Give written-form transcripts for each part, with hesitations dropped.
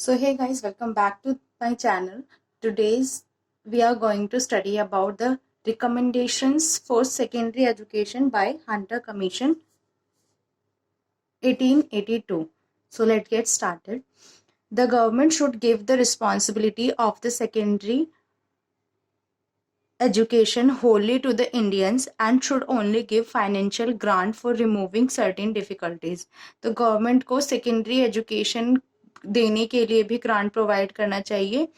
So hey guys, welcome back to my channel. Today's we are going to study about the recommendations for secondary education by Hunter Commission 1882. So let's get started. The government should give the responsibility of the secondary education wholly to the Indians and should only give financial grant for removing certain difficulties. तो government को secondary education देने के लिए भी grant provide करना चाहिए.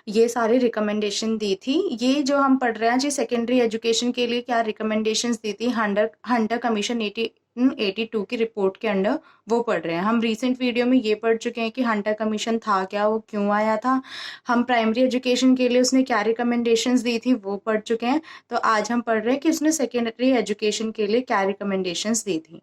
ये सारे रिकमेंडेशन दी थी. ये जो हम पढ़ रहे हैं जी सेकेंडरी एजुकेशन के लिए क्या रिकमेंडेशंस दी थी हंटर कमीशन 1882 की रिपोर्ट के अंडर वो पढ़ रहे हैं. हम रीसेंट वीडियो में ये पढ़ चुके हैं कि हंटर कमीशन था क्या, वो क्यों आया था, हम प्राइमरी एजुकेशन के लिए उसने क्या रिकमेंडेशंस दी थी वो पढ़ चुके हैं. तो आज हम पढ़ रहे हैं कि उसने सेकेंडरी एजुकेशन के लिए क्या रिकमेंडेशंस दी थी.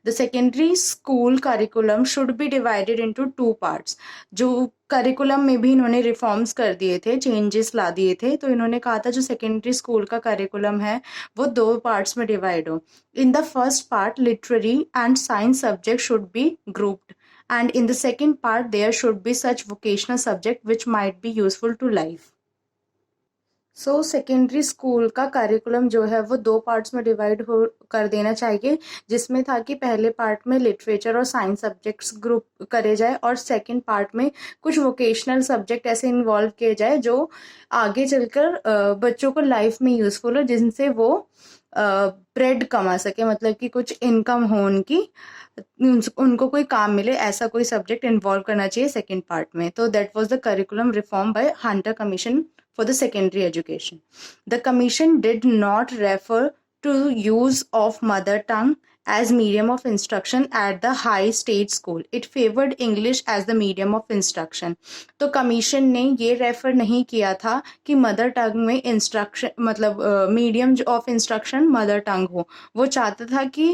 The secondary school curriculum should be divided into two parts. जो करिकुलम में भी इन्होंने रिफॉर्म्स कर दिए थे, चेंजेस ला दिए थे. तो इन्होंने कहा था जो सेकेंडरी स्कूल का करिकुलम है वो दो पार्ट्स में डिवाइड हो. In the first part literary and science subject should be grouped and in the second part there should be such vocational subject which might be useful to life. So secondary school का curriculum जो है वो दो parts में divide कर देना चाहिए, जिसमें था कि पहले पार्ट में लिटरेचर और साइंस सब्जेक्ट्स ग्रुप करे जाए और सेकंड पार्ट में कुछ वोकेशनल सब्जेक्ट ऐसे इन्वॉल्व किए जाए जो आगे चलकर बच्चों को लाइफ में यूजफुल हो, जिनसे वो ब्रेड कमा सके, मतलब कि कुछ इनकम हो उनकी, उनको कोई काम मिले, ऐसा कोई सब्जेक्ट इन्वॉल्व करना चाहिए सेकेंड पार्ट में. तो that was the curriculum reform by Hunter commission for the secondary education. The commission did not refer to use of mother tongue as medium of instruction at the high stage school. It favored English as the medium of instruction. तो commission ने ये refer नहीं किया था कि mother tongue में instruction मतलब medium of instruction mother tongue हो. वो चाहता था कि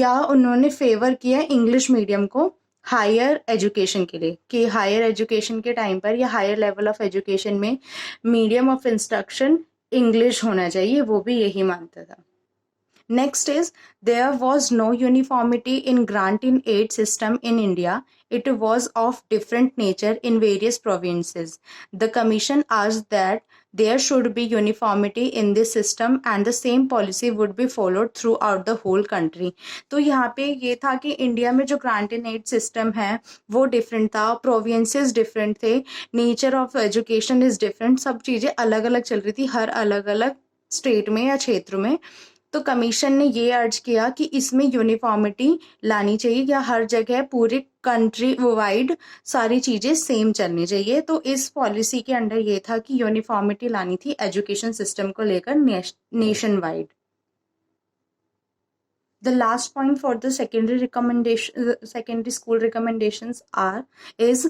या उन्होंने फेवर किया इंग्लिश मीडियम को हायर एजुकेशन के लिए, कि हायर एजुकेशन के टाइम पर या हायर लेवल ऑफ एजुकेशन में मीडियम ऑफ इंस्ट्रक्शन इंग्लिश होना चाहिए, वो भी यही मानता था. Next is, there was no uniformity in grant in aid system in India. It was of different nature in various provinces. The commission asked that there should be uniformity in this system and the same policy would be followed throughout the whole country. तो यहाँ पे ये था कि India में जो grant in aid system है वो डिफरेंट था, प्रोविंसेस डिफरेंट थे, nature of education is different, सब चीज़ें अलग अलग चल रही थी हर अलग अलग स्टेट में या क्षेत्र में. तो कमीशन ने ये अर्ज किया कि इसमें यूनिफॉर्मिटी लानी चाहिए, या हर जगह पूरे कंट्री वाइड सारी चीज़ें सेम चलनी चाहिए. तो इस पॉलिसी के अंडर ये था कि यूनिफॉर्मिटी लानी थी एजुकेशन सिस्टम को लेकर nation wide. The last point for the secondary school recommendations is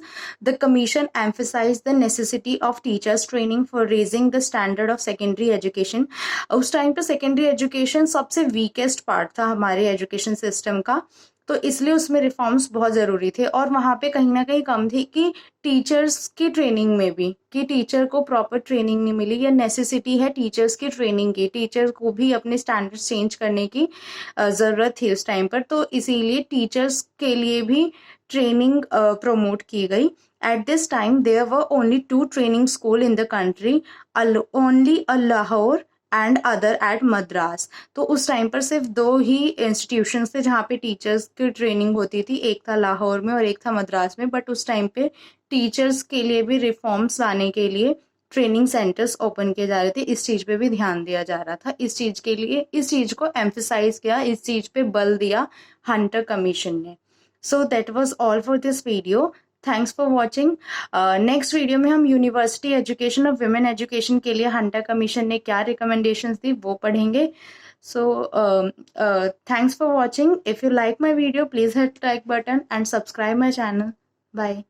the commission emphasized the necessity of teachers training for raising the standard of secondary education. उस time पे secondary education सबसे weakest part था हमारे education system का, तो इसलिए उसमें reforms बहुत ज़रूरी थे. और वहाँ पे कहीं ना कहीं कम थी कि टीचर्स की ट्रेनिंग में भी, कि टीचर को प्रॉपर ट्रेनिंग नहीं मिली, या नेसेसिटी है टीचर्स की ट्रेनिंग की, टीचर को भी अपने स्टैंडर्ड्स चेंज करने की ज़रूरत थी उस टाइम पर. तो इसीलिए टीचर्स के लिए भी ट्रेनिंग प्रमोट की गई. At this time, there were only 2 training schools in the country, only a Lahore and other at Madras. तो उस टाइम पर सिर्फ 2 ही इंस्टीट्यूशंस थे जहाँ पे टीचर्स की ट्रेनिंग होती थी, एक था लाहौर में और एक था मद्रास में. बट उस टाइम पे टीचर्स के लिए भी रिफॉर्म्स लाने के लिए ट्रेनिंग सेंटर्स ओपन किए जा रहे थे, इस चीज़ पे भी ध्यान दिया जा रहा था. इस चीज़ के लिए इस चीज़ को एम्फेसाइज किया, इस चीज़ पे बल दिया हंटर कमीशन ने. So that was all for this video. Thanks for watching. Next video में हम यूनिवर्सिटी एजुकेशन और विमेन एजुकेशन के लिए हंटर कमीशन ने क्या रिकमेंडेशंस दी वो पढ़ेंगे. So thanks for watching. If you like my video please hit like button and subscribe my channel. Bye.